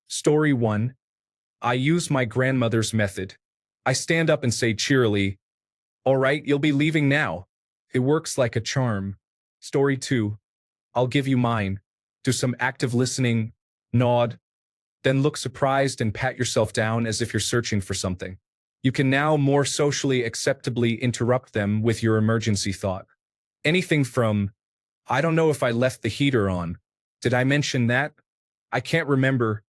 Story 1. I use my grandmother's method. I stand up and say cheerily, "All right, you'll be leaving now." It works like a charm. Story 2. I'll give you mine. Do some active listening, nod, then look surprised and pat yourself down as if you're searching for something. You can now more socially acceptably interrupt them with your emergency thought. Anything from, "I don't know if I left the heater on. Did I mention that? I can't remember,"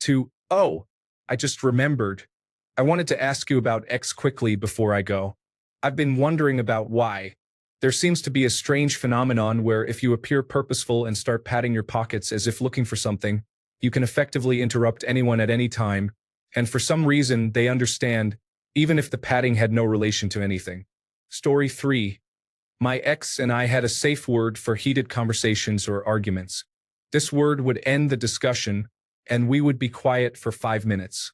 to, "Oh, I just remembered. I wanted to ask you about X quickly before I go. I've been wondering about Y." There seems to be a strange phenomenon where if you appear purposeful and start patting your pockets as if looking for something, you can effectively interrupt anyone at any time, and for some reason they understand, even if the patting had no relation to anything. Story 3. My ex and I had a safe word for heated conversations or arguments. This word would end the discussion, and we would be quiet for 5 minutes.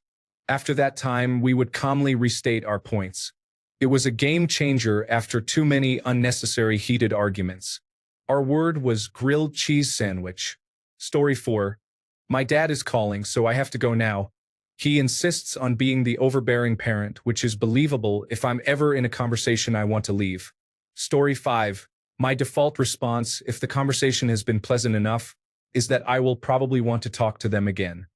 After that time, we would calmly restate our points. It was a game changer after too many unnecessary heated arguments. Our word was grilled cheese sandwich. Story 4. My dad is calling, so I have to go now. He insists on being the overbearing parent, which is believable if I'm ever in a conversation I want to leave. Story 5. My default response, if the conversation has been pleasant enough, is that I will probably want to talk to them again.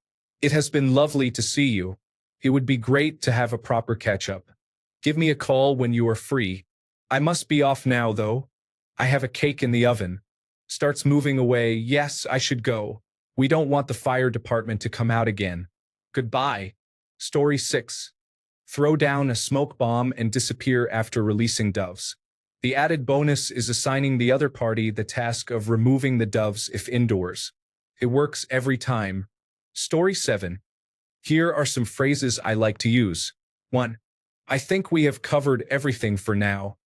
It has been lovely to see you. It would be great to have a proper catch-up. Give me a call when you are free. I must be off now, though. I have a cake in the oven. Starts moving away. Yes, I should go. We don't want the fire department to come out again. Goodbye. Story 6. Throw down a smoke bomb and disappear after releasing doves. The added bonus is assigning the other party the task of removing the doves if indoors. It works every time. Story 7. Here are some phrases I like to use. 1. I think we have covered everything for now.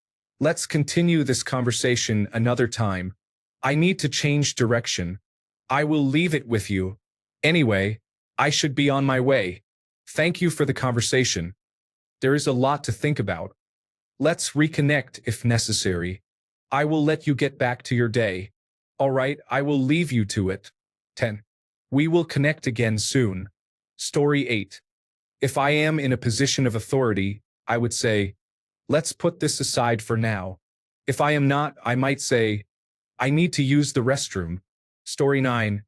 Let's continue this conversation another time. I need to change direction. I will leave it with you. Anyway, I should be on my way. Thank you for the conversation. There is a lot to think about. Let's reconnect if necessary. I will let you get back to your day. All right, I will leave you to it. 10. We will connect again soon. Story 8. If I am in a position of authority, I would say, let's put this aside for now. If I am not, I might say, I need to use the restroom. Story 9.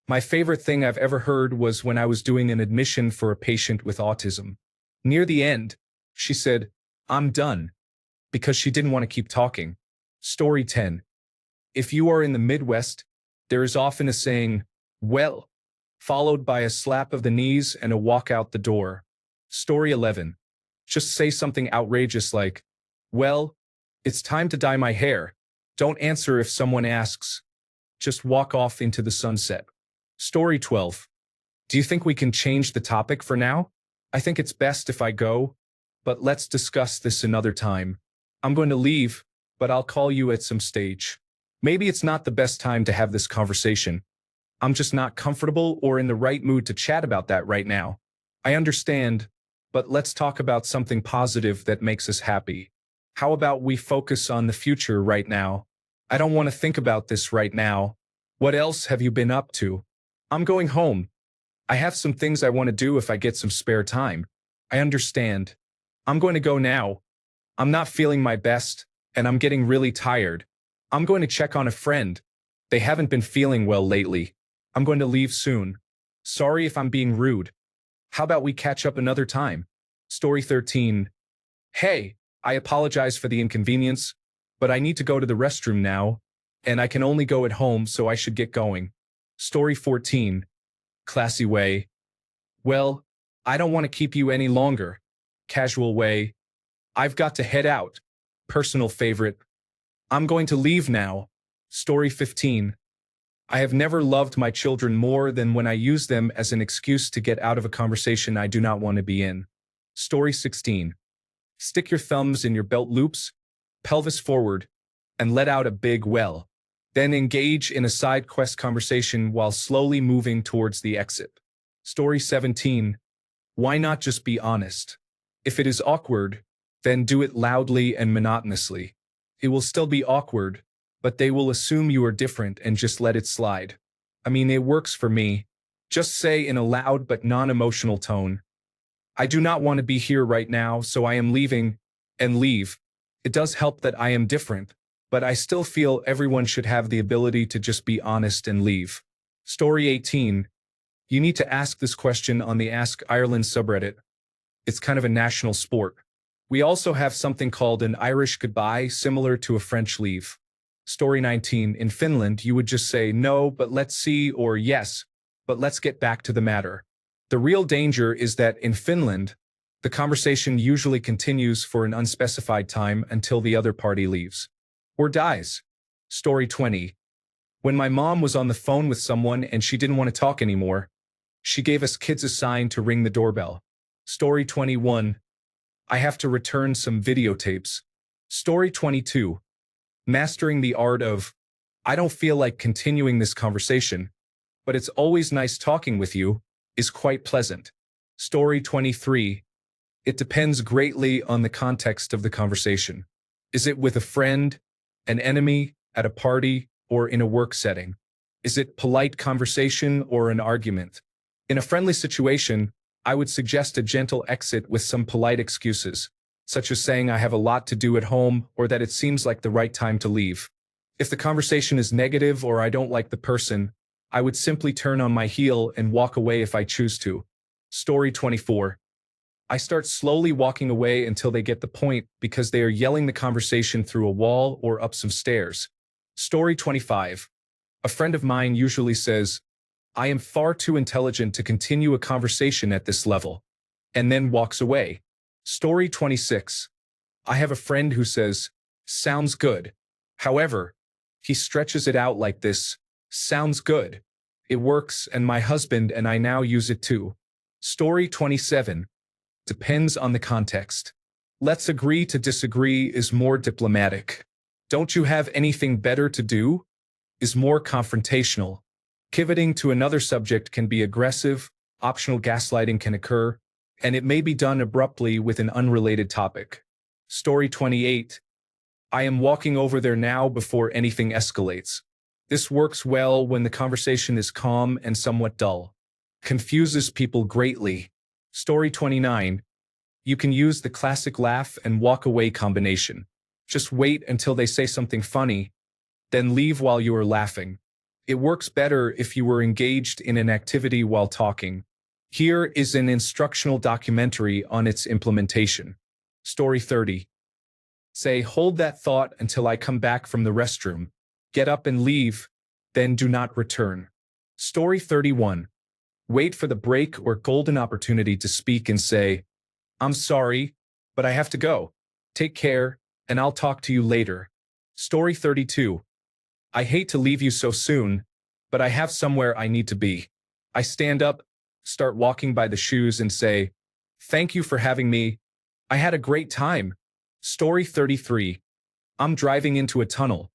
My favorite thing I've ever heard was when I was doing an admission for a patient with autism. Near the end, she said, I'm done, because she didn't want to keep talking. Story 10. If you are in the Midwest, there is often a saying, well, followed by a slap of the knees and a walk out the door. Story 11. Just say something outrageous like, well, it's time to dye my hair. Don't answer if someone asks. Just walk off into the sunset. Story 12. Do you think we can change the topic for now? I think it's best if I go, but let's discuss this another time. I'm going to leave, but I'll call you at some stage. Maybe it's not the best time to have this conversation. I'm just not comfortable or in the right mood to chat about that right now. I understand, but let's talk about something positive that makes us happy. How about we focus on the future right now? I don't want to think about this right now. What else have you been up to? I'm going home. I have some things I want to do if I get some spare time. I understand. I'm going to go now. I'm not feeling my best, and I'm getting really tired. I'm going to check on a friend. They haven't been feeling well lately. I'm going to leave soon. Sorry if I'm being rude. How about we catch up another time? Story 13. Hey, I apologize for the inconvenience, but I need to go to the restroom now, and I can only go at home, so I should get going. Story 14. Classy way. Well, I don't want to keep you any longer. Casual way. I've got to head out. Personal favorite. I'm going to leave now. Story 15. I have never loved my children more than when I use them as an excuse to get out of a conversation I do not want to be in. Story 16. Stick your thumbs in your belt loops, pelvis forward, and let out a big well. Then engage in a side quest conversation while slowly moving towards the exit. Story 17. Why not just be honest? If it is awkward, then do it loudly and monotonously. It will still be awkward, but they will assume you are different and just let it slide. I mean, it works for me. Just say in a loud but non-emotional tone, I do not want to be here right now, so I am leaving, and leave. It does help that I am different, but I still feel everyone should have the ability to just be honest and leave. Story 18. You need to ask this question on the Ask Ireland subreddit. It's kind of a national sport. We also have something called an Irish goodbye, similar to a French leave. Story 19. In Finland, you would just say no, but let's see, or yes, but let's get back to the matter. The real danger is that in Finland, the conversation usually continues for an unspecified time until the other party leaves or dies. Story 20. When my mom was on the phone with someone and she didn't want to talk anymore, she gave us kids a sign to ring the doorbell. Story 21. I have to return some videotapes. Story 22. Mastering the art of, I don't feel like continuing this conversation, but it's always nice talking with you, is quite pleasant. Story 23. It depends greatly on the context of the conversation. Is it with a friend, an enemy, at a party, or in a work setting? Is it polite conversation or an argument? In a friendly situation, I would suggest a gentle exit with some polite excuses, such as saying I have a lot to do at home or that it seems like the right time to leave. If the conversation is negative or I don't like the person, I would simply turn on my heel and walk away if I choose to. Story 24. I start slowly walking away until they get the point because they are yelling the conversation through a wall or up some stairs. Story 25. A friend of mine usually says, I am far too intelligent to continue a conversation at this level, and then walks away. Story 26. I have a friend who says, sounds good. However, he stretches it out like this, sounds good. It works, and my husband and I now use it too. Story 27. Depends on the context. Let's agree to disagree is more diplomatic. Don't you have anything better to do? Is more confrontational. Pivoting to another subject can be aggressive, optional gaslighting can occur, and it may be done abruptly with an unrelated topic. Story 28. I am walking over there now before anything escalates. This works well when the conversation is calm and somewhat dull. Confuses people greatly. Story 29. You can use the classic laugh and walk away combination. Just wait until they say something funny, then leave while you are laughing. It works better if you were engaged in an activity while talking. Here is an instructional documentary on its implementation. Story 30. Say, hold that thought until I come back from the restroom. Get up and leave, then do not return. Story 31. Wait for the break or golden opportunity to speak and say, I'm sorry, but I have to go. Take care, and I'll talk to you later. Story 32. I hate to leave you so soon, but I have somewhere I need to be. I stand up, start walking by the shoes and say, thank you for having me. I had a great time. Story 33. I'm driving into a tunnel.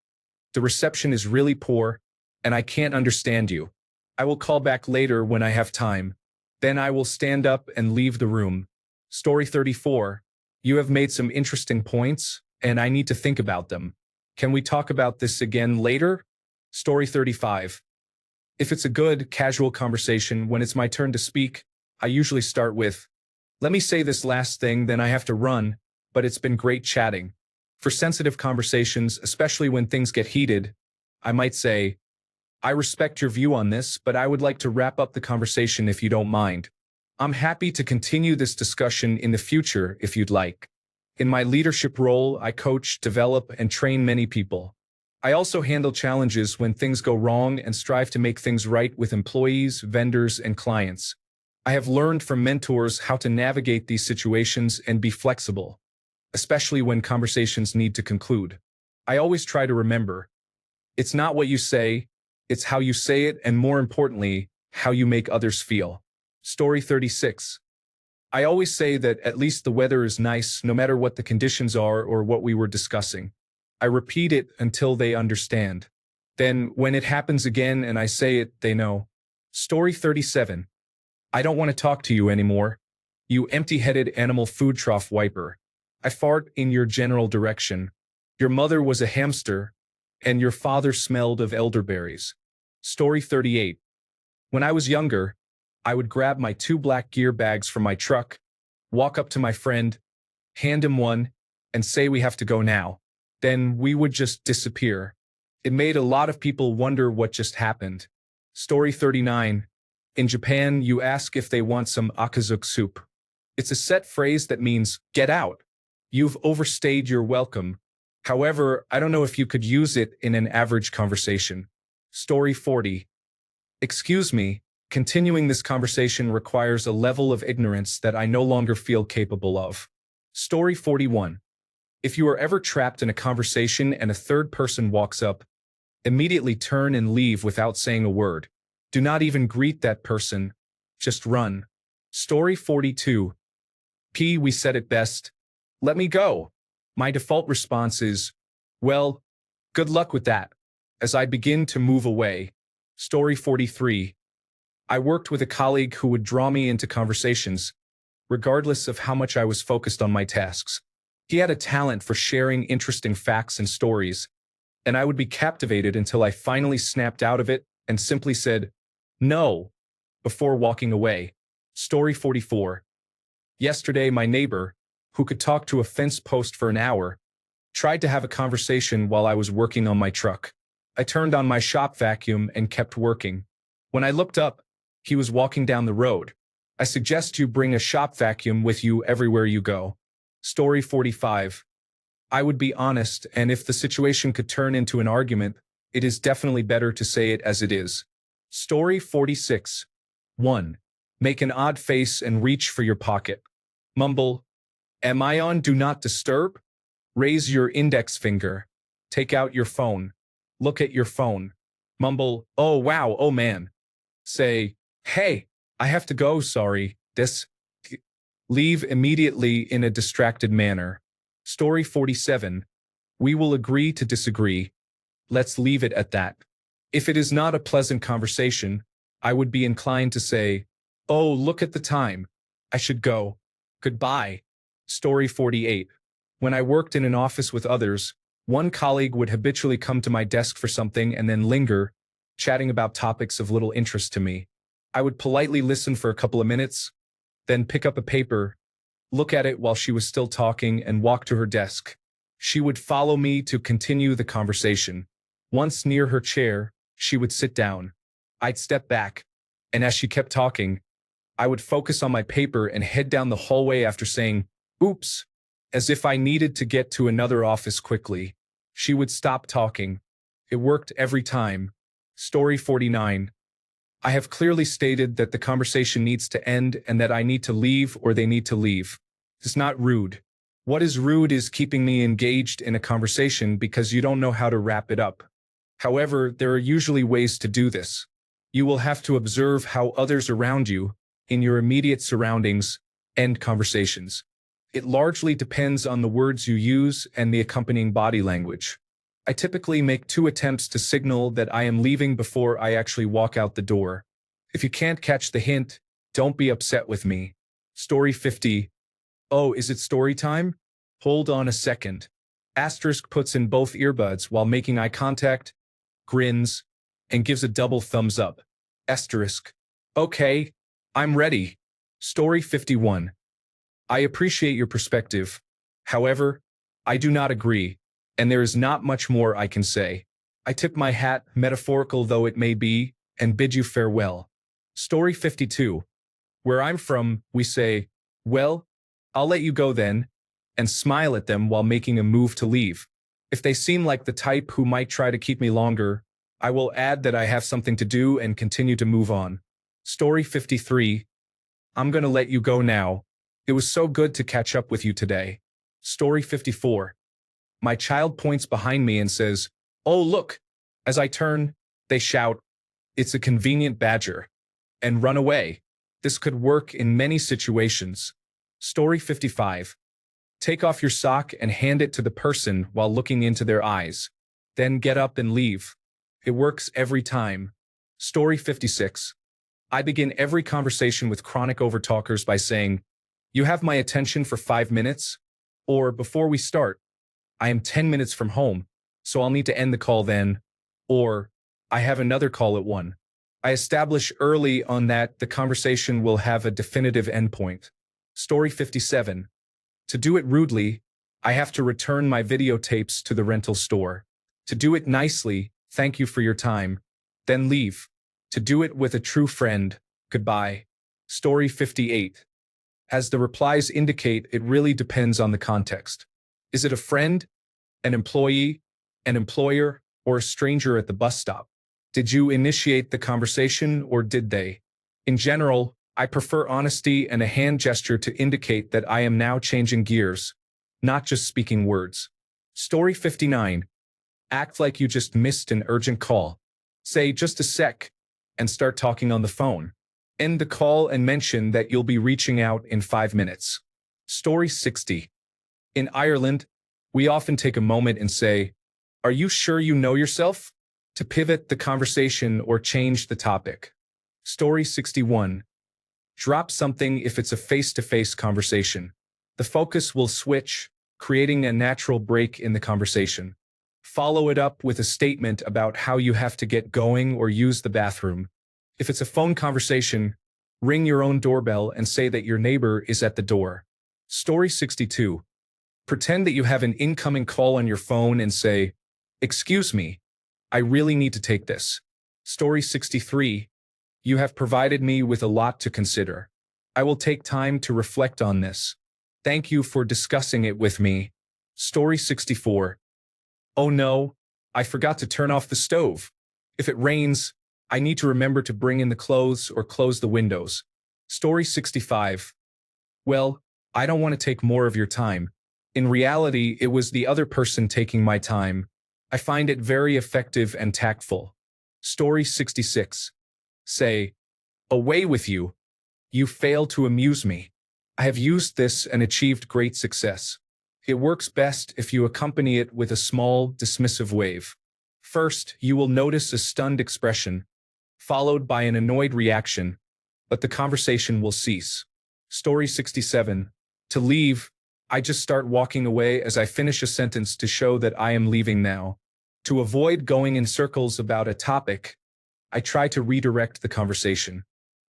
The reception is really poor, and I can't understand you. I will call back later when I have time. Then I will stand up and leave the room. Story 34. You have made some interesting points, and I need to think about them. Can we talk about this again later? Story 35. If it's a good, casual conversation, when it's my turn to speak, I usually start with, let me say this last thing, then I have to run, but it's been great chatting. For sensitive conversations, especially when things get heated, I might say, I respect your view on this, but I would like to wrap up the conversation if you don't mind. I'm happy to continue this discussion in the future if you'd like. In my leadership role, I coach, develop, and train many people. I also handle challenges when things go wrong and strive to make things right with employees, vendors, and clients. I have learned from mentors how to navigate these situations and be flexible, especially when conversations need to conclude. I always try to remember, it's not what you say, it's how you say it, and more importantly, how you make others feel. Story 36. I always say that at least the weather is nice no matter what the conditions are or what we were discussing. I repeat it until they understand. Then, when it happens again and I say it, they know. Story 37. I don't want to talk to you anymore. You empty-headed animal food trough wiper. I fart in your general direction. Your mother was a hamster, and your father smelled of elderberries. Story 38. When I was younger, I would grab my 2 black gear bags from my truck, walk up to my friend, hand him one, and say we have to go now. Then we would just disappear. It made a lot of people wonder what just happened. Story 39. In Japan, you ask if they want some akazuke soup. It's a set phrase that means, get out. You've overstayed your welcome. However, I don't know if you could use it in an average conversation. Story 40. Excuse me, continuing this conversation requires a level of ignorance that I no longer feel capable of. Story 41. If you are ever trapped in a conversation and a third person walks up, immediately turn and leave without saying a word. Do not even greet that person. Just run. Story 42. We said it best. Let me go. My default response is, well, good luck with that, as I begin to move away. Story 43. I worked with a colleague who would draw me into conversations, regardless of how much I was focused on my tasks. He had a talent for sharing interesting facts and stories, and I would be captivated until I finally snapped out of it and simply said, no, before walking away. Story 44. Yesterday, my neighbor, who could talk to a fence post for an hour, tried to have a conversation while I was working on my truck. I turned on my shop vacuum and kept working. When I looked up, he was walking down the road. I suggest you bring a shop vacuum with you everywhere you go. Story 45. I would be honest, and if the situation could turn into an argument, it is definitely better to say it as it is. Story 46. 1. Make an odd face and reach for your pocket. Mumble, am I on Do Not Disturb? Raise your index finger. Take out your phone. Look at your phone. Mumble, oh wow, oh man. Say, hey, I have to go, sorry. Leave immediately in a distracted manner. Story 47. We will agree to disagree. Let's leave it at that. If it is not a pleasant conversation, I would be inclined to say, oh, look at the time. I should go. Goodbye. Story 48. When I worked in an office with others, one colleague would habitually come to my desk for something and then linger, chatting about topics of little interest to me. I would politely listen for a couple of minutes, then pick up a paper, look at it while she was still talking, and walk to her desk. She would follow me to continue the conversation. Once near her chair, she would sit down. I'd step back, and as she kept talking, I would focus on my paper and head down the hallway after saying, oops, as if I needed to get to another office quickly. She would stop talking. It worked every time. Story 49. I have clearly stated that the conversation needs to end and that I need to leave or they need to leave. It's not rude. What is rude is keeping me engaged in a conversation because you don't know how to wrap it up. However, there are usually ways to do this. You will have to observe how others around you, in your immediate surroundings, end conversations. It largely depends on the words you use and the accompanying body language. I typically make 2 attempts to signal that I am leaving before I actually walk out the door. If you can't catch the hint, don't be upset with me. Story 50. Oh, is it story time? Hold on a second. Asterisk puts in both earbuds while making eye contact, grins, and gives a double thumbs up. Asterisk. Okay, I'm ready. Story 51. I appreciate your perspective. However, I do not agree, and there is not much more I can say. I tip my hat, metaphorical though it may be, and bid you farewell. Story 52. Where I'm from, we say, well, I'll let you go then, and smile at them while making a move to leave. If they seem like the type who might try to keep me longer, I will add that I have something to do and continue to move on. Story 53. I'm gonna let you go now. It was so good to catch up with you today. Story 54. My child points behind me and says, oh look. As I turn, they shout, it's a convenient badger, and run away. This could work in many situations. Story 55. Take off your sock and hand it to the person while looking into their eyes. Then get up and leave. It works every time. Story 56. I begin every conversation with chronic overtalkers by saying, you have my attention for 5 minutes? Or before we start, I am 10 minutes from home, so I'll need to end the call then. Or I have another call at 1. I establish early on that the conversation will have a definitive endpoint. Story 57. To do it rudely, I have to return my videotapes to the rental store. To do it nicely, thank you for your time, then leave. To do it with a true friend, goodbye. Story 58. As the replies indicate, it really depends on the context. Is it a friend, an employee, an employer, or a stranger at the bus stop? Did you initiate the conversation or did they? In general, I prefer honesty and a hand gesture to indicate that I am now changing gears, not just speaking words. Story 59. Act like you just missed an urgent call. Say just a sec and start talking on the phone. End the call and mention that you'll be reaching out in 5 minutes. Story 60. In Ireland, we often take a moment and say, "Are you sure you know yourself?" to pivot the conversation or change the topic. Story 61. Drop something if it's a face-to-face conversation. The focus will switch, creating a natural break in the conversation. Follow it up with a statement about how you have to get going or use the bathroom. If it's a phone conversation, ring your own doorbell and say that your neighbor is at the door. Story 62. Pretend that you have an incoming call on your phone and say, "Excuse me, I really need to take this." Story 63. You have provided me with a lot to consider. I will take time to reflect on this. Thank you for discussing it with me. Story 64. Oh no, I forgot to turn off the stove. If it rains, I need to remember to bring in the clothes or close the windows. Story 65. Well, I don't want to take more of your time. In reality, it was the other person taking my time. I find it very effective and tactful. Story 66. Say, "Away with you. You fail to amuse me. I have used this and achieved great success." It works best if you accompany it with a small, dismissive wave. First, you will notice a stunned expression, followed by an annoyed reaction, but the conversation will cease. Story 67. To leave, I just start walking away as I finish a sentence to show that I am leaving now. To avoid going in circles about a topic, I try to redirect the conversation.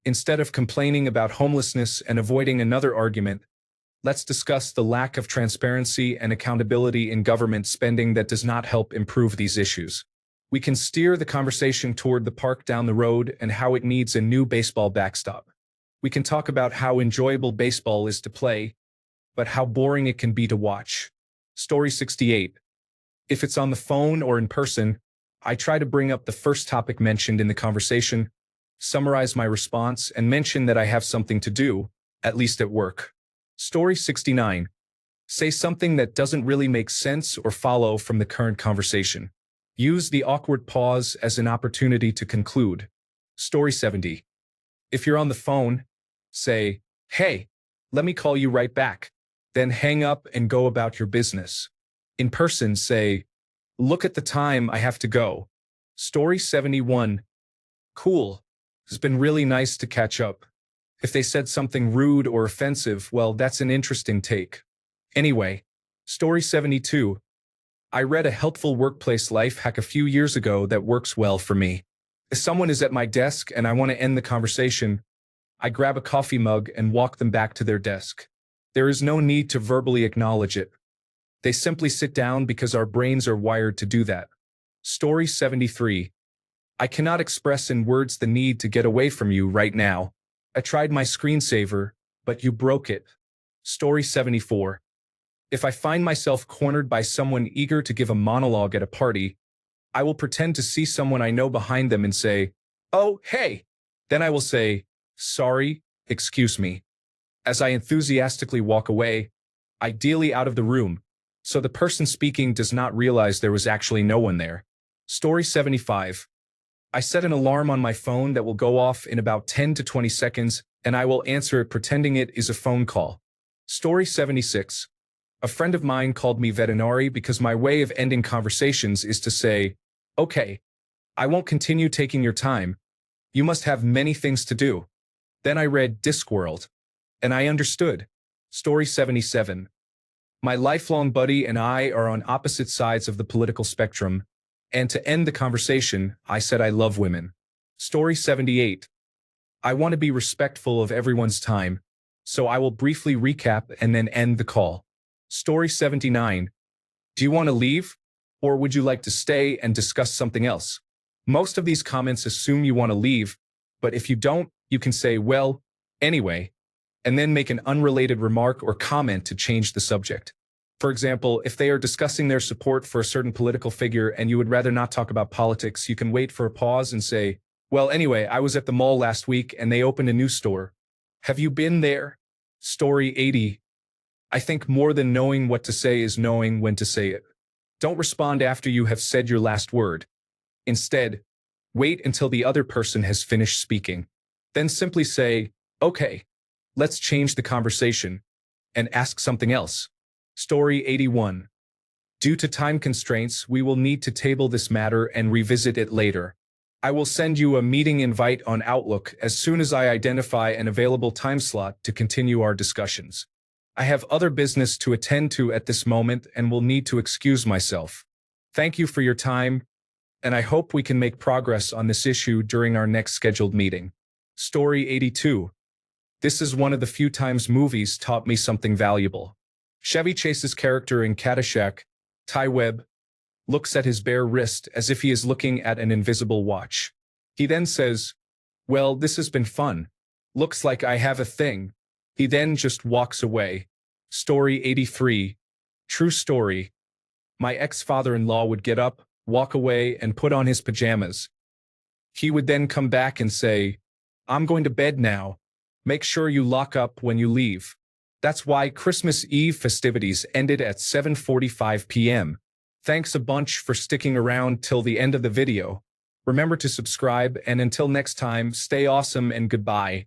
Instead of complaining about homelessness and avoiding another argument, let's discuss the lack of transparency and accountability in government spending that does not help improve these issues. We can steer the conversation toward the park down the road and how it needs a new baseball backstop. We can talk about how enjoyable baseball is to play, but how boring it can be to watch. Story 68. If it's on the phone or in person, I try to bring up the first topic mentioned in the conversation, summarize my response, and mention that I have something to do, at least at work. Story 69. Say something that doesn't really make sense or follow from the current conversation. Use the awkward pause as an opportunity to conclude. Story 70. If you're on the phone, say, "Hey, let me call you right back." Then hang up and go about your business. In person, say, "Look at the time, I have to go." Story 71. Cool. It's been really nice to catch up. If they said something rude or offensive, well, that's an interesting take. Anyway, Story 72. I read a helpful workplace life hack a few years ago that works well for me. If someone is at my desk and I want to end the conversation, I grab a coffee mug and walk them back to their desk. There is no need to verbally acknowledge it. They simply sit down because our brains are wired to do that. Story 73. I cannot express in words the need to get away from you right now. I tried my screensaver, but you broke it. Story 74. If I find myself cornered by someone eager to give a monologue at a party, I will pretend to see someone I know behind them and say, "Oh, hey." Then I will say, "Sorry, excuse me," as I enthusiastically walk away, ideally out of the room, so the person speaking does not realize there was actually no one there. Story 75. I set an alarm on my phone that will go off in about 10 to 20 seconds, and I will answer it pretending it is a phone call. Story 76. A friend of mine called me veterinary because my way of ending conversations is to say, "Okay, I won't continue taking your time. You must have many things to do." Then I read Discworld, and I understood. Story 77. My lifelong buddy and I are on opposite sides of the political spectrum, and to end the conversation, I said I love women. Story 78. I want to be respectful of everyone's time, so I will briefly recap and then end the call. Story 79. Do you want to leave? Or would you like to stay and discuss something else? Most of these comments assume you want to leave, but if you don't, you can say, well, anyway, and then make an unrelated remark or comment to change the subject. For example, if they are discussing their support for a certain political figure and you would rather not talk about politics, you can wait for a pause and say, well, anyway, I was at the mall last week and they opened a new store. Have you been there? Story 80. I think more than knowing what to say is knowing when to say it. Don't respond after you have said your last word. Instead, wait until the other person has finished speaking. Then simply say, okay, let's change the conversation, and ask something else. Story 81. Due to time constraints, we will need to table this matter and revisit it later. I will send you a meeting invite on Outlook as soon as I identify an available time slot to continue our discussions. I have other business to attend to at this moment and will need to excuse myself. Thank you for your time, and I hope we can make progress on this issue during our next scheduled meeting. Story 82. This is one of the few times movies taught me something valuable. Chevy Chase's character in Caddyshack, Ty Webb, looks at his bare wrist as if he is looking at an invisible watch. He then says, well, this has been fun. Looks like I have a thing. He then just walks away. Story 83. True story. My ex-father-in-law would get up, walk away, and put on his pajamas. He would then come back and say, I'm going to bed now. Make sure you lock up when you leave. That's why Christmas Eve festivities ended at 7:45 p.m. Thanks a bunch for sticking around till the end of the video. Remember to subscribe, and until next time, stay awesome and goodbye.